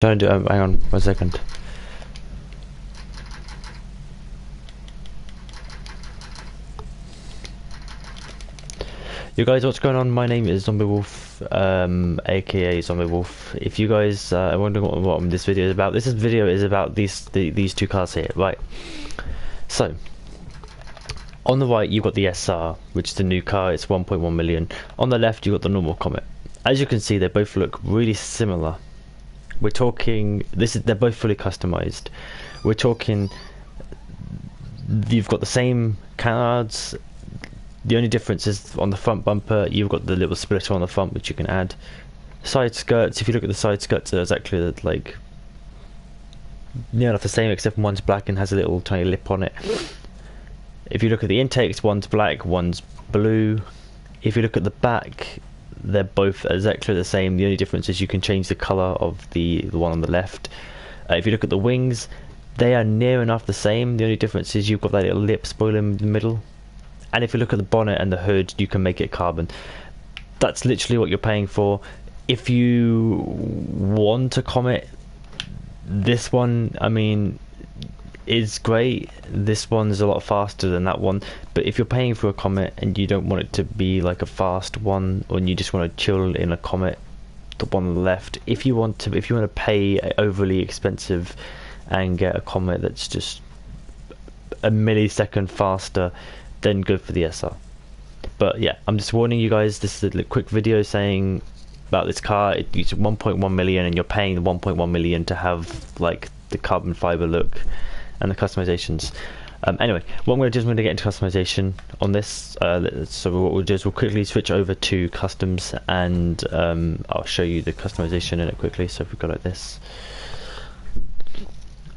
Trying to do. Hang on, 1 second. You guys, what's going on? My name is Zombie Wolf, aka Zombie Wolf. If you guys are wondering what this video is about, this video is about these two cars here, right? So, on the right you've got the SR, which is the new car. It's 1.1 million. On the left you've got the normal Comet. As you can see, they both look really similar. We're talking, they're both fully customized. We're talking, you've got the same cards. The only difference is on the front bumper, you've got the little splitter on the front which you can add. Side skirts, if you look at the side skirts, they're exactly like near enough the same, except one's black and has a little tiny lip on it. If you look at the intakes, one's black, one's blue. If you look at the back, they're both exactly the same. The only difference is you can change the colour of the one on the left. If you look at the wings, they are near enough the same. The only difference is you've got that little lip spoiler in the middle. And if you look at the bonnet and the hood, you can make it carbon. That's literally what you're paying for. If you want a Comet, this one, I mean, is great. This one's a lot faster than that one. But if you're paying for a Comet and you don't want it to be like a fast one, or you just want to chill in a Comet, the one on the left, if you want to pay overly expensive and get a Comet that's just a millisecond faster, then go for the SR. But yeah, I'm just warning you guys, this is a quick video saying about this car. It's 1.1 million and you're paying the 1.1 million to have like the carbon fiber look and the customizations. Anyway, what I'm going to do is I'm going to get into customization on this. So what we'll do is we'll quickly switch over to customs, and I'll show you the customization in it quickly. So if we go like this.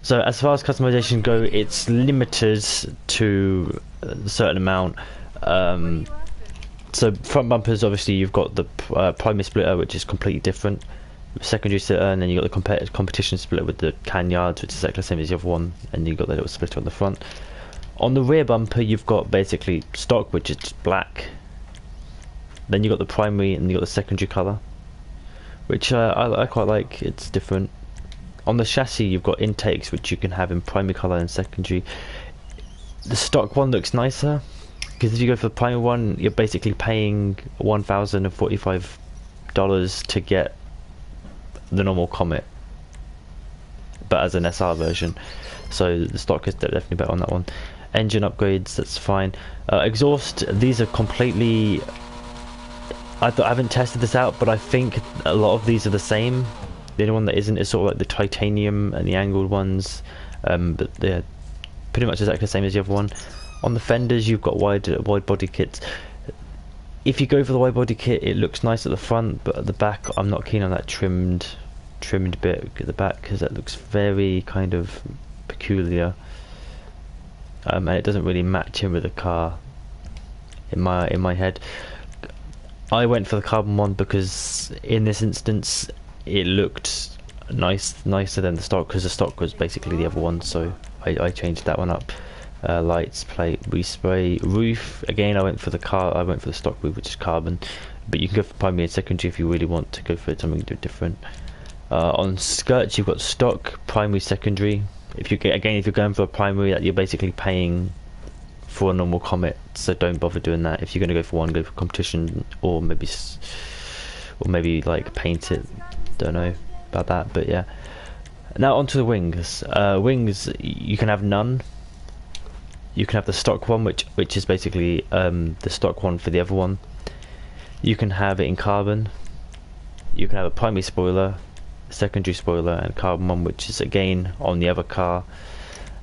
So as far as customization go, it's limited to a certain amount. So front bumpers, obviously you've got the primary splitter, which is completely different. Secondary splitter, and then you got the competition splitter with the canyards, which is exactly the same as the other one, and you've got the little splitter on the front. On the rear bumper, you've got basically stock, which is just black. Then you've got the primary and you've got the secondary colour, which I quite like. It's different. On the chassis, you've got intakes, which you can have in primary colour and secondary. The stock one looks nicer, because if you go for the primary one, you're basically paying $1,045 to get the normal Comet, but as an SR version. So the stock is definitely better on that one. Engine upgrades, that's fine. Exhaust, these are completely, I haven't tested this out, but I think a lot of these are the same. The only one that isn't is sort of like the titanium and the angled ones, but they're pretty much exactly the same as the other one. On the fenders, you've got wide body kits. If you go for the wide body kit, it looks nice at the front, but at the back, I'm not keen on that trimmed bit at the back, because that looks very kind of peculiar, and it doesn't really match in with the car. In my head, I went for the carbon one because in this instance, it looked nicer than the stock, because the stock was basically the other one. So I changed that one up. Lights, plate, respray, roof. Again, I went for the stock roof, which is carbon, but you can go for primary and secondary if you really want to go for something different. On skirts, you've got stock, primary, secondary. If you're going for a primary, that you're basically paying for a normal Comet, so don't bother doing that. If you're going to go for one, go for competition, or maybe like paint it. Don't know about that, but yeah. Now onto the wings. Wings, you can have none. You can have the stock one, which is basically the stock one for the other one. You can have it in carbon. You can have a primary spoiler, secondary spoiler, and carbon one, which is again on the other car.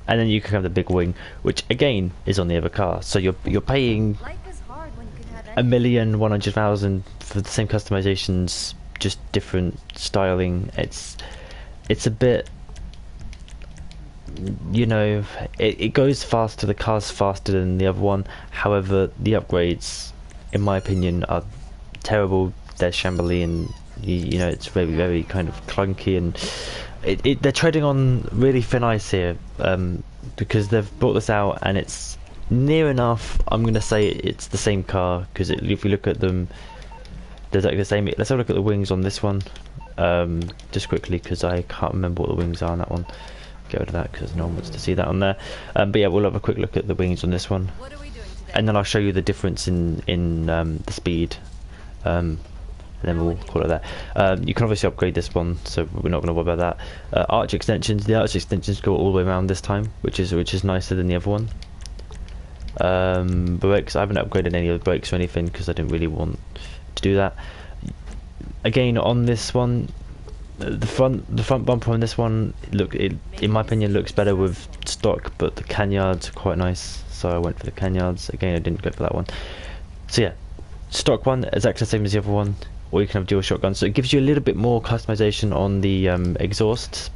And then you can have the big wing, which again is on the other car. So you're paying $1,100,000 for the same customizations, just different styling. It's a bit, you know, it goes faster, the car's faster than the other one. However, the upgrades, in my opinion, are terrible. They're shambly, and you know, it's very, very kind of clunky, and they're treading on really thin ice here, because they've brought this out and it's near enough. I'm gonna say it's the same car, because if you look at them, they're like the same. Let's have a look at the wings on this one. just quickly because I can't remember what the wings are on that one. Get rid of that because no one wants to see that on there. But yeah, we'll have a quick look at the wings on this one, and then I'll show you the difference in the speed. And then we'll call it that. You can obviously upgrade this one, so we're not going to worry about that. Arch extensions. The arch extensions go all the way around this time, which is nicer than the other one. Brakes. I haven't upgraded any of the brakes or anything because I didn't really want to do that. Again, on this one, the front bumper on this one, in my opinion, looks better with stock, but the canyards are quite nice, so I went for the canyards. Again, I didn't go for that one. So yeah, stock one is exactly the same as the other one. Or you can have dual shotguns, so it gives you a little bit more customization on the exhaust,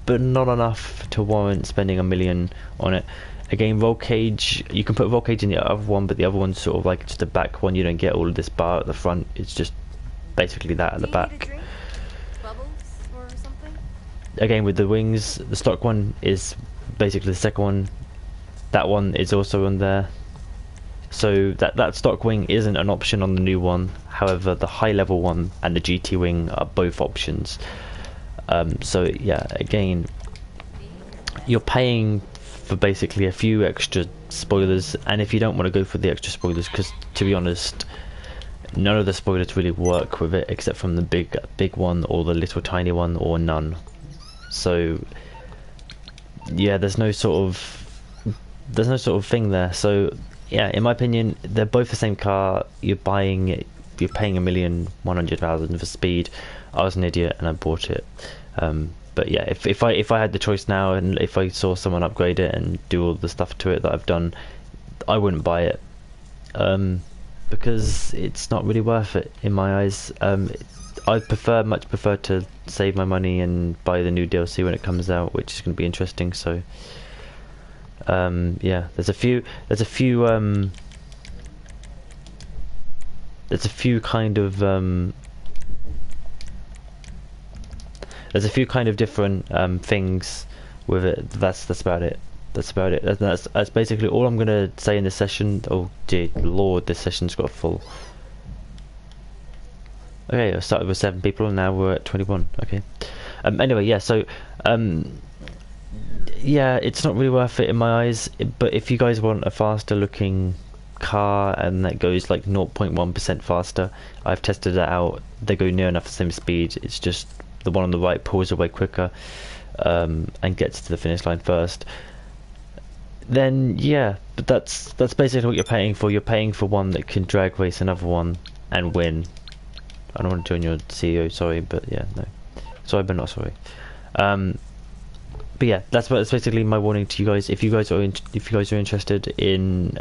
but not enough to warrant spending $1 million on it. Again, roll cage, you can put roll cage in the other one, but the other one's sort of like just a back one. You don't get all of this bar at the front, it's just basically that at the back. Bubbles or something? Again, with the wings, the stock one is basically the second one. That one is also on there. So that stock wing isn't an option on the new one. However, the high level one and the GT wing are both options. So yeah, again, you're paying for basically a few extra spoilers, and if you don't want to go for the extra spoilers, because to be honest, none of the spoilers really work with it except from the big one or the little tiny one or none. So yeah, there's no sort of thing there. So yeah, in my opinion, they're both the same car. You're paying $1,100,000 for speed. I was an idiot and I bought it. But yeah, if I had the choice now, and if I saw someone upgrade it and do all the stuff to it that I've done, I wouldn't buy it, because it's not really worth it in my eyes. I much prefer to save my money and buy the new DLC when it comes out, which is going to be interesting. So yeah, there's a few kind of different things with it. That's about it. That's basically all I'm gonna say in this session. Oh dear lord, this session's got full. Okay, I started with 7 people and now we're at 21. Okay. Anyway, yeah, so yeah, it's not really worth it in my eyes, but if you guys want a faster looking car and that goes like 0.1% faster, I've tested that out. They go near enough the same speed. It's just the one on the right pulls away quicker and gets to the finish line first. Then yeah, but that's basically what you're paying for. You're paying for one that can drag race another one and win. I don't want to join your CEO, sorry, but yeah, no, sorry but not sorry. But yeah, that's basically my warning to you guys. If you guys are interested in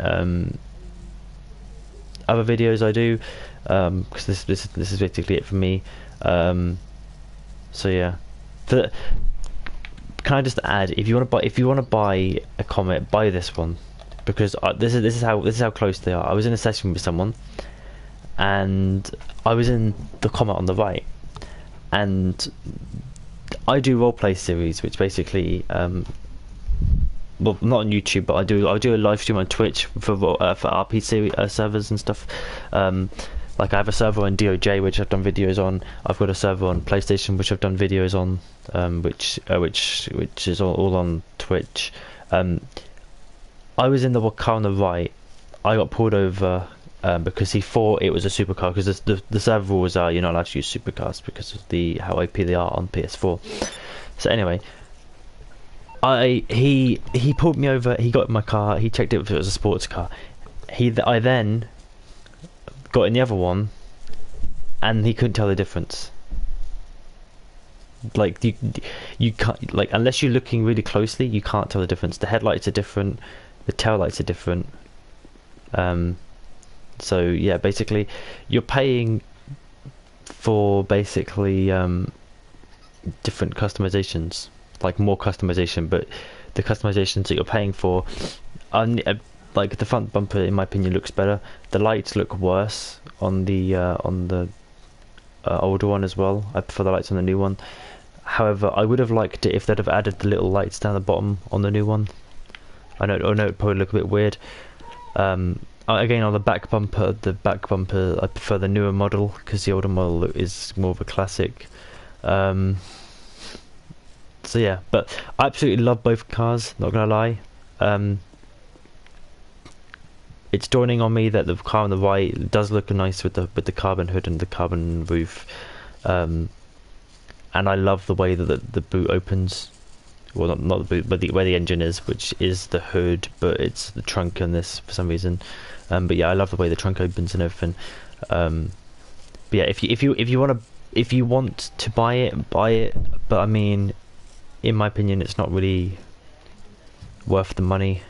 other videos I do, because this is basically it for me. So yeah, can I just add, if you want to buy a Comet, buy this one, because this is how close they are. I was in a session with someone, and I was in the Comet on the right, and I do roleplay series, which basically, well, not on YouTube, but I do a live stream on Twitch for RP series servers and stuff. Like I have a server on DOJ which I've done videos on. I've got a server on PlayStation which I've done videos on, which is all on Twitch. I was in the car on the right. I got pulled over because he thought it was a supercar, because the server rules are you're not allowed to use supercars because of how OP they are on PS4. So anyway, he pulled me over. He got in my car. He checked if it was a sports car. I then got in the other one, and he couldn't tell the difference. Like you can't, like, unless you're looking really closely, you can't tell the difference. The headlights are different, the tail lights are different. So yeah, basically you're paying for basically different customizations, like more customization, but the customizations that you're paying for are like the front bumper, in my opinion, looks better. The lights look worse on the older one as well. I prefer the lights on the new one. However, I would have liked it if they'd have added the little lights down the bottom on the new one. I know it'd probably look a bit weird. Again, on the back bumper, I prefer the newer model, because the older model is more of a classic. Um, so yeah, but I absolutely love both cars. Not gonna lie. It's dawning on me that the car on the right does look nice with the carbon hood and the carbon roof, and I love the way that the boot opens. Well, not the boot, but where the engine is, which is the hood, but it's the trunk in this for some reason. But yeah, I love the way the trunk opens and everything. But yeah, if you want to buy it, buy it. But I mean, in my opinion, it's not really worth the money.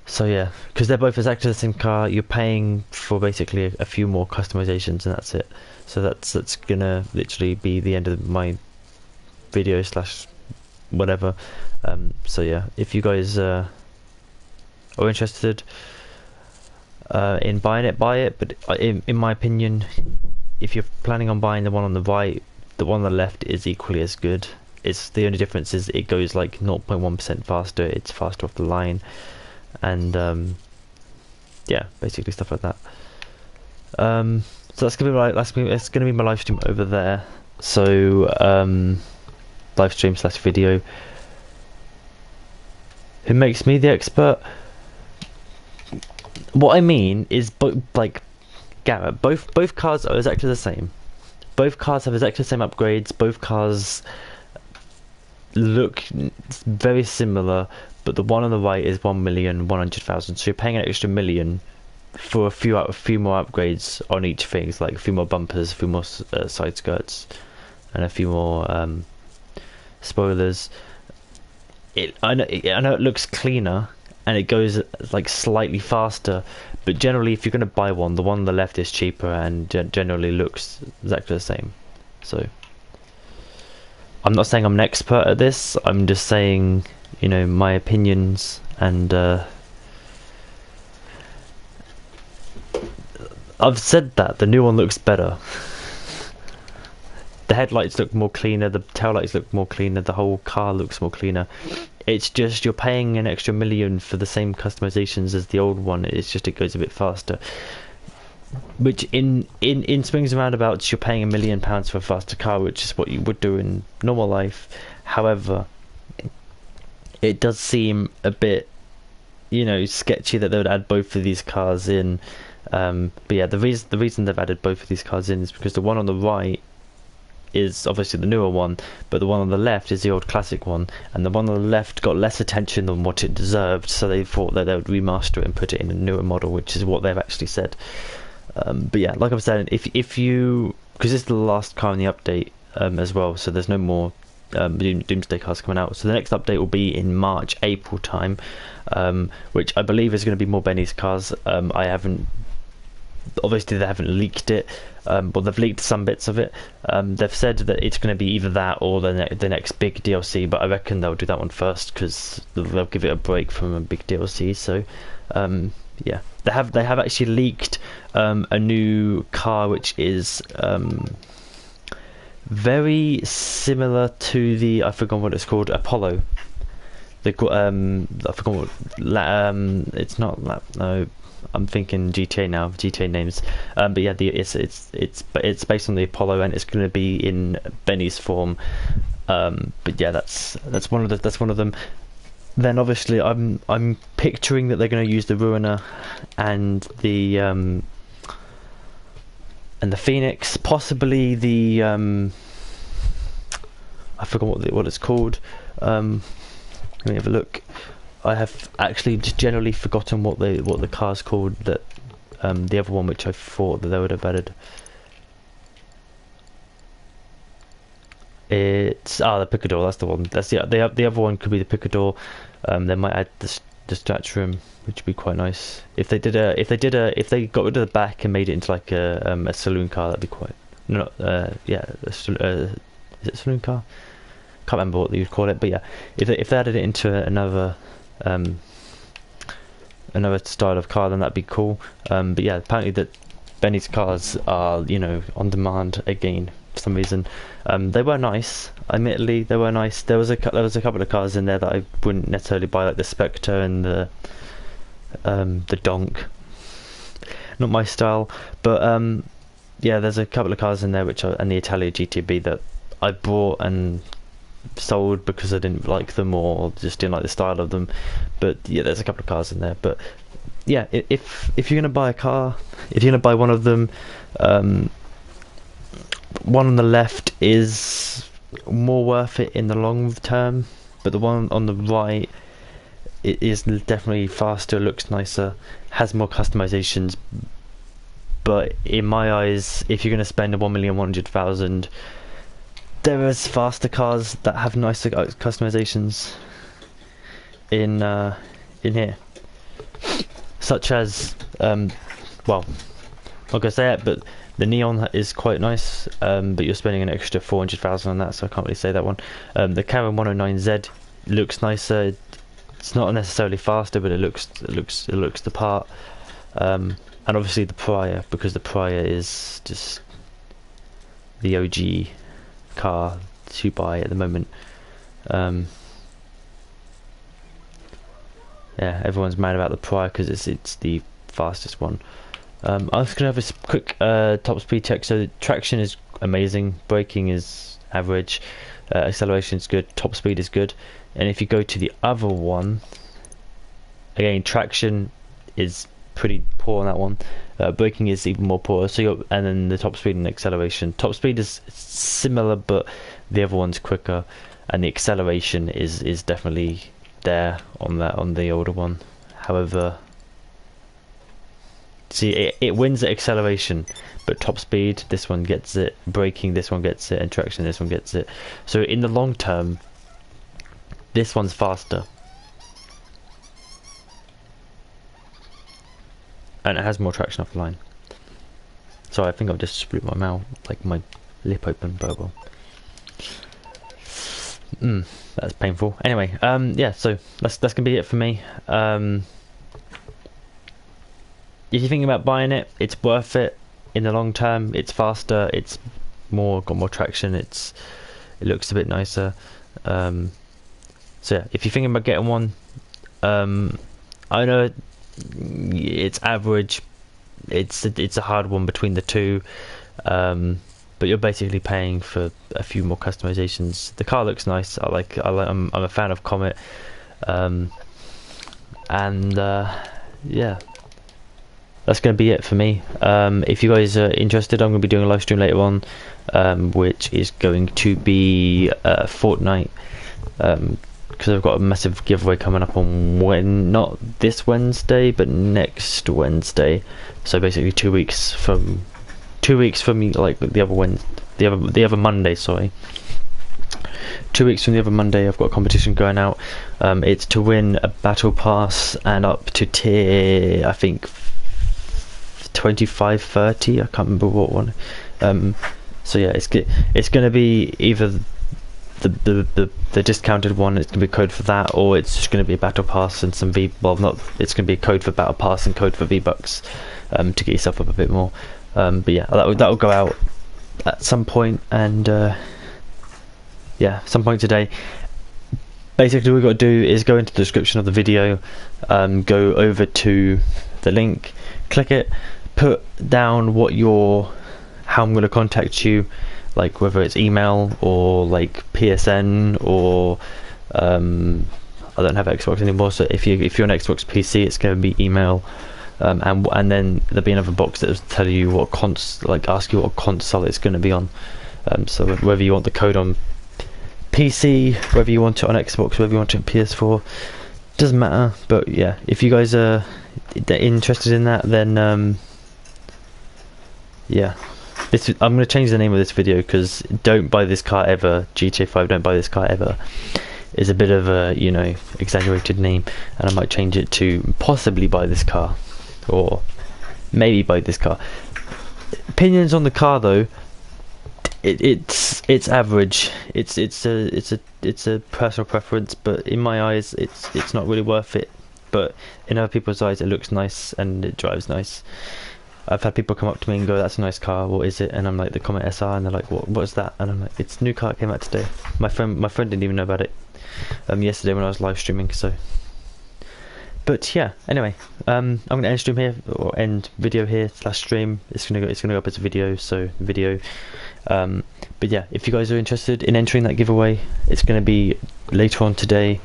So yeah, because they're both exactly the same car, you're paying for basically a few more customizations and that's it. So that's gonna literally be the end of my video slash whatever. So yeah, if you guys are interested in buying it, buy it. But in my opinion, if you're planning on buying the one on the right, the one on the left is equally as good. It's the only difference is it goes like 0.1% faster. It's faster off the line. And yeah, basically stuff like that. So that's gonna be my live stream over there. So live stream slash video. Who makes me the expert? What I mean is, like Garrett, both cars are exactly the same. Both cars have exactly the same upgrades. Both cars look very similar. But the one on the right is 1,100,000, so you're paying an extra million for a few more upgrades on each thing, like a few more bumpers, a few more side skirts, and a few more spoilers. I know it looks cleaner and it goes like slightly faster, but generally, if you're going to buy one, the one on the left is cheaper and generally looks exactly the same. So I'm not saying I'm an expert at this. I'm just saying, you know, my opinions, and I've said that the new one looks better. The headlights look more cleaner, the taillights look more cleaner, the whole car looks more cleaner. It's just you're paying an extra million for the same customizations as the old one. It's just it goes a bit faster. Which in swings and roundabouts, you're paying £1 million for a faster car, which is what you would do in normal life. However, it does seem a bit, you know, sketchy that they would add both of these cars in. But yeah, the reason they've added both of these cars in is because the one on the right is obviously the newer one, but the one on the left is the old classic one, and the one on the left got less attention than what it deserved, so they thought that they would remaster it and put it in a newer model, which is what they've actually said. But yeah, like I was saying, if you, because this is the last car in the update as well, so there's no more Doomsday cars coming out. So the next update will be in March, April time, which I believe is going to be more Benny's cars. Obviously they haven't leaked it, but they've leaked some bits of it. They've said that it's going to be either that or the next big DLC, but I reckon they'll do that one first because they'll give it a break from a big DLC. So yeah, they have actually leaked a new car which is very similar to the, I forgot what it's called, Apollo. I forgot what it's not no. I'm thinking GTA now, GTA names. But yeah, it's based on the Apollo, and it's going to be in Benny's form. But yeah, that's one of them. Then obviously I'm picturing that they're going to use the Ruiner and the Phoenix, possibly the I forgot what it's called. Let me have a look. I have actually just generally forgotten what the car's called, that the other one which I thought that they would have added. It's the Picador. That's the one. That's the other one could be the Picador. They might add the Stratch Room, which would be quite nice. If they got rid of the back and made it into like a saloon car, that'd be quite yeah. Is it a saloon car? Can't remember what you'd call it, but yeah, if they added it into another style of car, then that'd be cool. But yeah, apparently that Benny's cars are, you know, on demand again for some reason. They were nice, admittedly. They were nice. There was a couple of cars in there that I wouldn't necessarily buy, like the Spectre and the Donk. Not my style, but yeah, there's a couple of cars in there which are, and the Italia GTB that I bought and sold because I didn't like them or just didn't like the style of them. But yeah, there's a couple of cars in there. But yeah, if you're gonna buy a car, if you're gonna buy one of them, one on the left is more worth it in the long term, but the one on the right, it is definitely faster, looks nicer, has more customizations. But in my eyes, if you're going to spend 1,100,000, there is faster cars that have nicer customizations in here, such as well, I'm not gonna say it, but the Neon is quite nice, but you're spending an extra 400,000 on that, so I can't really say that one. The Karen 109Z looks nicer. It's not necessarily faster, but it looks the part. And obviously the Prior, because the Prior is just the OG car to buy at the moment. Yeah, everyone's mad about the Prior because it's the fastest one. I was gonna have a quick top speed check. So traction is amazing, braking is average, acceleration is good, top speed is good. And if you go to the other one, again, traction is pretty poor on that one. Braking is even more poor. So and then the top speed and acceleration. Top speed is similar, but the other one's quicker, and the acceleration is definitely there on the older one. However, see, it wins at acceleration, but top speed, this one gets it. Braking, this one gets it, and traction, this one gets it. So in the long term, this one's faster. And it has more traction off the line. So I think I've just split my mouth, like my lip open, but well. That's painful. Anyway, yeah, so that's gonna be it for me. If you're thinking about buying it, it's worth it in the long term. It's faster, it's got more traction, it looks a bit nicer. So yeah, if you're thinking about getting one, I know it's average, it's a hard one between the two, but you're basically paying for a few more customizations. The car looks nice. I'm a fan of Comet, and yeah, that's going to be it for me. If you guys are interested, I'm going to be doing a live stream later on, which is going to be Fortnite, because I've got a massive giveaway coming up on not this Wednesday, but next Wednesday. So basically 2 weeks from like the other Monday. Sorry, 2 weeks from the other Monday, I've got a competition going out. It's to win a battle pass and up to tier, I think 25, 30. I can't remember what one. So yeah, it's going to be either the discounted one. It's gonna be a code for that, or it's just gonna be a battle pass and some it's gonna be a code for battle pass and code for V-Bucks, to get yourself up a bit more. But yeah, that'll go out at some point, and yeah, some point today. Basically, what we've got to do is go into the description of the video, go over to the link, click it, put down how I'm going to contact you, like whether it's email or like PSN, or I don't have Xbox anymore, so if you're an Xbox PC, it's going to be email, and then there'll be another box that will tell you ask you what console it's going to be on. So whether you want the code on PC, whether you want it on Xbox, whether you want it on PS4, doesn't matter. But yeah, if you guys are interested in that, then yeah, I'm going to change the name of this video, because don't buy this car ever, GTA 5 don't buy this car ever, is a bit of a, exaggerated name, and I might change it to possibly buy this car, or maybe buy this car. Opinions on the car though, it's average. It's a personal preference, but in my eyes it's not really worth it. But in other people's eyes, it looks nice and it drives nice. I've had people come up to me and go, "That's a nice car. What is it?" And I'm like, "The Comet SR," and they're like, "What is that?" And I'm like, "It's a new car. It came out today." My friend didn't even know about it yesterday when I was live streaming. So But yeah, anyway, I'm gonna end stream here, or end video here / stream. It's gonna go up as a video, so video. But yeah, if you guys are interested in entering that giveaway, it's gonna be later on today,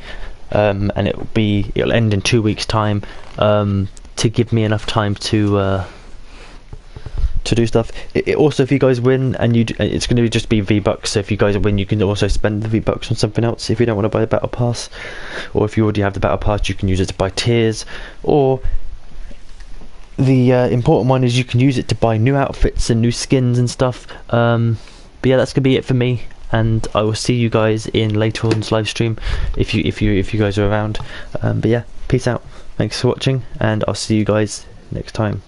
and it'll end in 2 weeks' time, to give me enough time to do stuff. Also, if you guys win and it's going to just be V-Bucks, so if you guys win, you can also spend the V-Bucks on something else if you don't want to buy a battle pass, or if you already have the battle pass, you can use it to buy tiers, or the important one is you can use it to buy new outfits and new skins and stuff. But yeah, that's gonna be it for me, and I will see you guys in later on's live stream if you guys are around. But yeah, peace out, thanks for watching, and I'll see you guys next time.